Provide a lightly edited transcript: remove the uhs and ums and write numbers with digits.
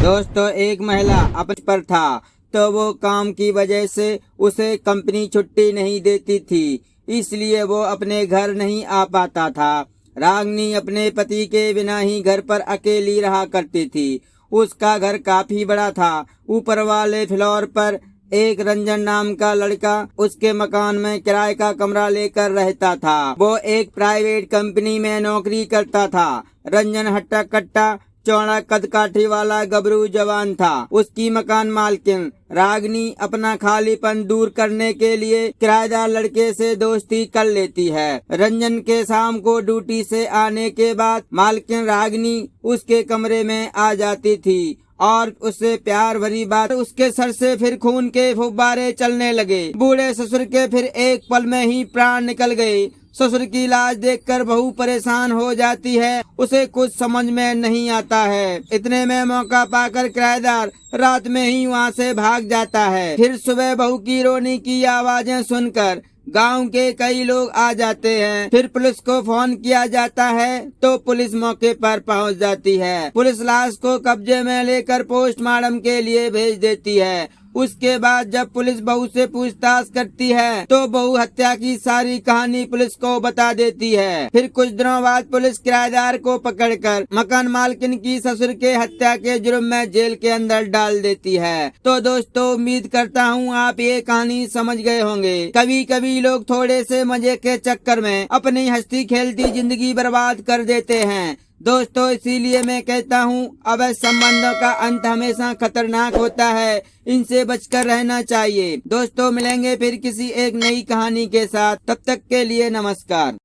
दोस्तों, एक महिला अपने पर था तो वो काम की वजह से उसे कंपनी छुट्टी नहीं देती थी, इसलिए वो अपने घर नहीं आ पाता था। रागिनी अपने पति के बिना ही घर पर अकेली रहा करती थी। उसका घर काफी बड़ा था। ऊपर वाले फ्लोर पर एक रंजन नाम का लड़का उसके मकान में किराए का कमरा लेकर रहता था। वो एक प्राइवेट कंपनी में नौकरी करता था। रंजन हट्टा कट्टा चौड़ा कद काठी वाला गबरू जवान था। उसकी मकान मालकिन रागिनी अपना खालीपन दूर करने के लिए किराएदार लड़के से दोस्ती कर लेती है। रंजन के शाम को ड्यूटी से आने के बाद मालकिन रागिनी उसके कमरे में आ जाती थी और उससे प्यार भरी बात। उसके सर से फिर खून के फुब्बारे चलने लगे। बूढ़े ससुर के फिर एक पल में ही प्राण निकल गए। ससुर की लाश देखकर बहू परेशान हो जाती है। उसे कुछ समझ में नहीं आता है। इतने में मौका पाकर किराएदार रात में ही वहाँ से भाग जाता है। फिर सुबह बहू की रोने की आवाजें सुनकर गांव के कई लोग आ जाते हैं। फिर पुलिस को फोन किया जाता है तो पुलिस मौके पर पहुंच जाती है। पुलिस लाश को कब्जे में लेकर पोस्टमार्टम के लिए भेज देती है। उसके बाद जब पुलिस बहू से पूछताछ करती है तो बहू हत्या की सारी कहानी पुलिस को बता देती है। फिर कुछ दिनों बाद पुलिस किराएदार को पकड़कर मकान मालकिन की ससुर के हत्या के जुर्म में जेल के अंदर डाल देती है। तो दोस्तों, उम्मीद करता हूँ आप ये कहानी समझ गए होंगे। कभी कभी लोग थोड़े से मजे के चक्कर में अपनी हंसती खेलती जिंदगी बर्बाद कर देते हैं। दोस्तों, इसीलिए मैं कहता हूँ अवैध संबंधों का अंत हमेशा खतरनाक होता है। इनसे बचकर रहना चाहिए। दोस्तों, मिलेंगे फिर किसी एक नई कहानी के साथ। तब तक के लिए नमस्कार।